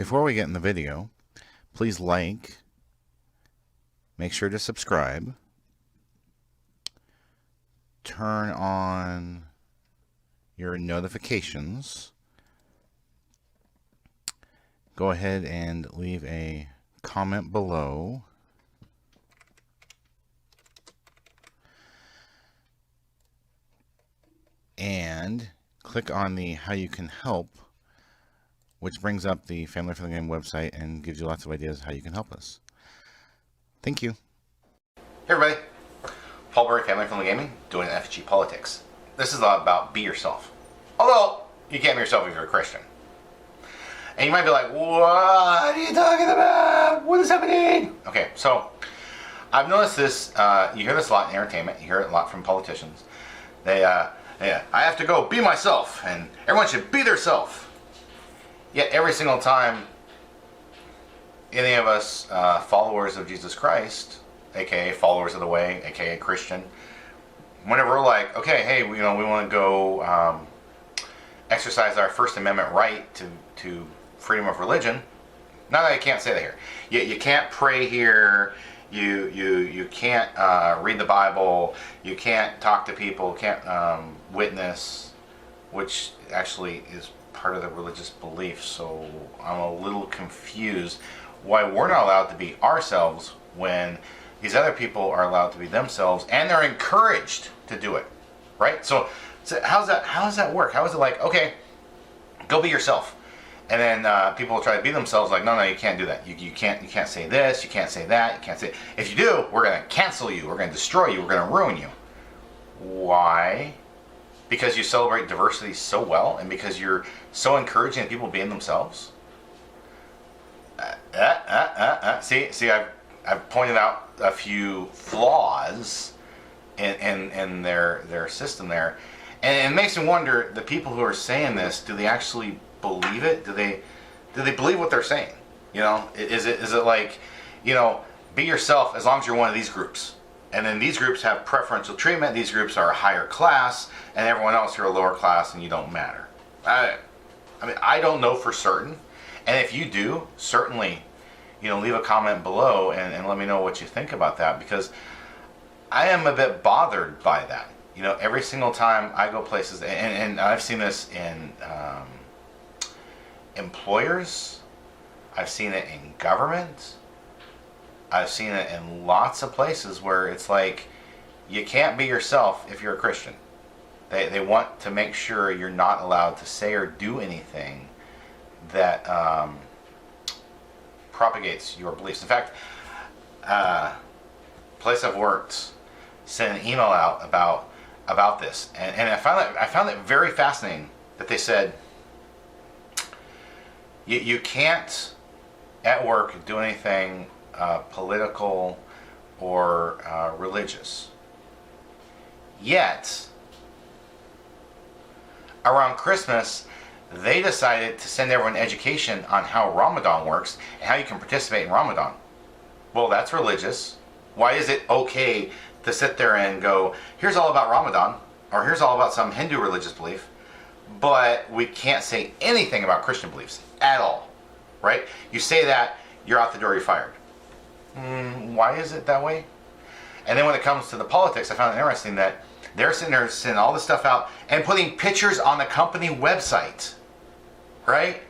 Before we get in the video, please like, make sure to subscribe, turn on your notifications, go ahead and leave a comment below, and click on the How You Can Help, which brings up the Family Friendly Game website and gives you lots of ideas how you can help us. Thank you. Hey everybody, Paul Berry, Family Friendly Gaming, doing FFG politics. This is a lot about be yourself. Although, you can't be yourself if you're a Christian. And you might be like, what are you talking about? What is happening? Okay, so, I've noticed this, you hear this a lot in entertainment, you hear it a lot from politicians. I have to go be myself, and everyone should be their self. Yet every single time any of us followers of Jesus Christ, aka followers of the way, aka Christian, whenever we're like, okay, hey, we want to go exercise our First Amendment right to freedom of religion. Not that I can't say that here. You can't pray here. You can't read the Bible. You can't talk to people. Can't witness, which actually is part of the religious belief. So I'm a little confused why we're not allowed to be ourselves when these other people are allowed to be themselves, and they're encouraged to do it, right? So how does that work? How is it like, okay, go be yourself, and then people will try to be themselves, like, no, you can't do that. You can't say this, you can't say that, you can't say. If you do, we're going to cancel you, we're going to destroy you, we're going to ruin you. Why? Because you celebrate diversity so well, and because you're so encouraging people being themselves. See, I've pointed out a few flaws in their system there, and it makes me wonder, the people who are saying this, do they actually believe it? Do they believe what they're saying? Is it like, be yourself as long as you're one of these groups, and then these groups have preferential treatment, these groups are a higher class, and everyone else you're a lower class and you don't matter. I mean, I don't know for certain, and if you do, certainly, leave a comment below and let me know what you think about that, because I am a bit bothered by that. Every single time I go places, and I've seen this in employers, I've seen it in government, I've seen it in lots of places where it's like, you can't be yourself if you're a Christian. They want to make sure you're not allowed to say or do anything that propagates your beliefs. In fact, place I've worked sent an email out about this, and I found it very fascinating that they said you can't at work do anything political or religious. Yet around Christmas, they decided to send everyone education on how Ramadan works and how you can participate in Ramadan. Well, that's religious. Why is it okay to sit there and go, here's all about Ramadan, or here's all about some Hindu religious belief, but we can't say anything about Christian beliefs at all, right? You say that, you're out the door, you're fired. Why is it that way? And then when it comes to the politics, I found it interesting that they're sitting there sending all this stuff out and putting pictures on the company website, right?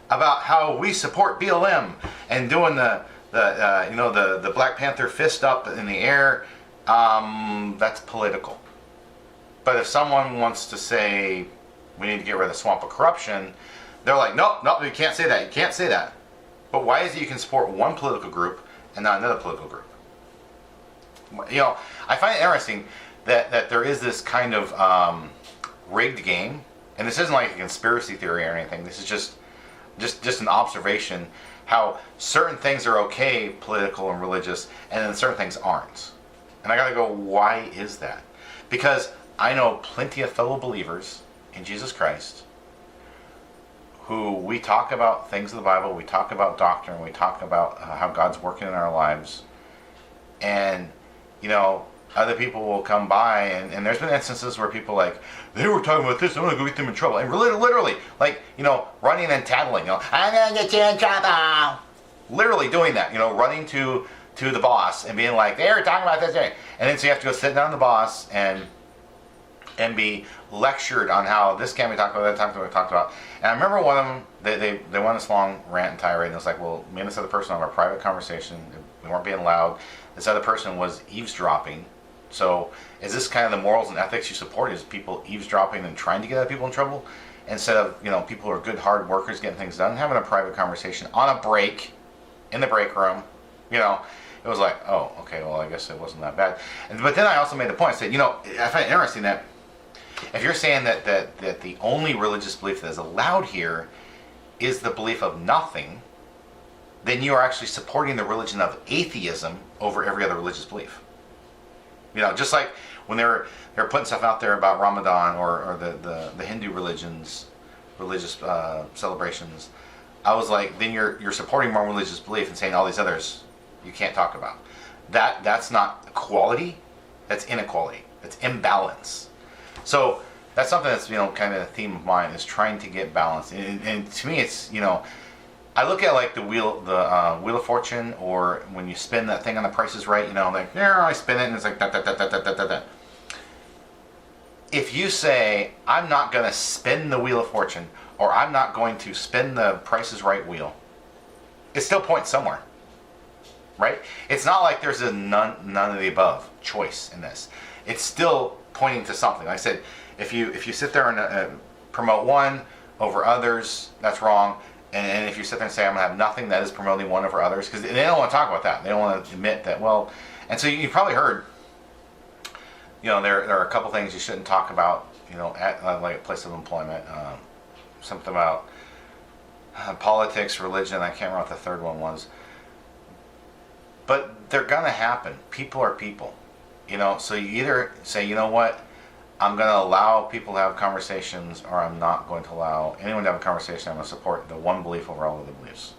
About how we support BLM and doing the Black Panther fist up in the air. That's political. But if someone wants to say we need to get rid of the swamp of corruption, they're like, nope, you can't say that. You can't say that. But why is it you can support one political group and not another political group? I find it interesting that there is this kind of rigged game, and this isn't like a conspiracy theory or anything. This is just an observation how certain things are okay, political and religious, and then certain things aren't. And I gotta go, why is that? Because I know plenty of fellow believers in Jesus Christ who we talk about things of the Bible, we talk about doctrine, we talk about how God's working in our lives, and other people will come by, and there's been instances where people like, they were talking about this, I'm gonna go get them in trouble. And literally, like, running and tattling, I'm gonna get you in trouble. Literally doing that, running to the boss and being like, they were talking about this, and then so you have to go sit down to the boss and be lectured on how this can't be talked about, that talked about. And I remember one of them, they went on this long rant and tirade, and it was like, well, me and this other person have a private conversation, we weren't being loud, this other person was eavesdropping. So is this kind of the morals and ethics you support, is people eavesdropping and trying to get other people in trouble, instead of people who are good hard workers getting things done, having a private conversation on a break, in the break room, it was like, oh, okay, well, I guess it wasn't that bad. But then I also made the point, I said, I find it interesting that if you're saying that the only religious belief that is allowed here is the belief of nothing, then you are actually supporting the religion of atheism over every other religious belief. Just like when they're putting stuff out there about Ramadan or the Hindu religions, religious celebrations, I was like, then you're supporting one religious belief and saying all these others you can't talk about. That's not equality, that's inequality, that's imbalance. So that's something that's kind of a theme of mine, is trying to get balance. And to me, it's I look at like the wheel of fortune, or when you spin that thing on The Price is Right. Like, yeah, I spin it and it's like da da da da da da da. If you say, I'm not going to spin the wheel of fortune, or I'm not going to spin the Price is Right wheel, it still points somewhere, right? It's not like there's a none of the above choice in this. It's still pointing to something. Like I said, if you sit there and promote one over others, that's wrong. And if you sit there and say, I'm going to have nothing, that is promoting one over others, because they don't want to talk about that. They don't want to admit that, well, and so you've probably heard, there are a couple things you shouldn't talk about, at like a place of employment. Something about politics, religion, I can't remember what the third one was. But they're going to happen. People are people. So you either say, you know what, I'm going to allow people to have conversations, or I'm not going to allow anyone to have a conversation. I'm going to support the one belief over all of the beliefs.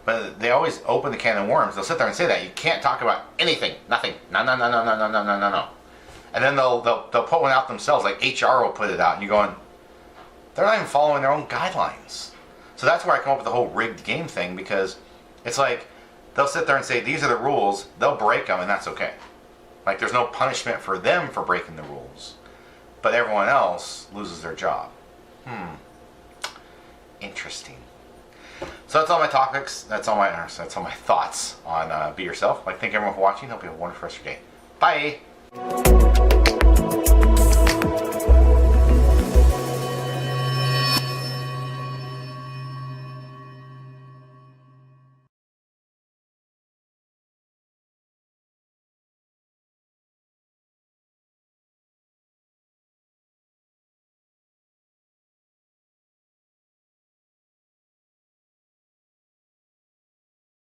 But they always open the can of worms. They'll sit there and say that. You can't talk about anything, nothing, no. And then they'll put one out themselves, like HR will put it out, and you're going, they're not even following their own guidelines. So that's where I come up with the whole rigged game thing, because it's like, they'll sit there and say, these are the rules, they'll break them, and that's okay. Like, there's no punishment for them for breaking the rules. But everyone else loses their job. Interesting. So that's all my topics. That's all my thoughts on Be Yourself. Thank everyone for watching. Hope you have a wonderful rest of your day. Bye.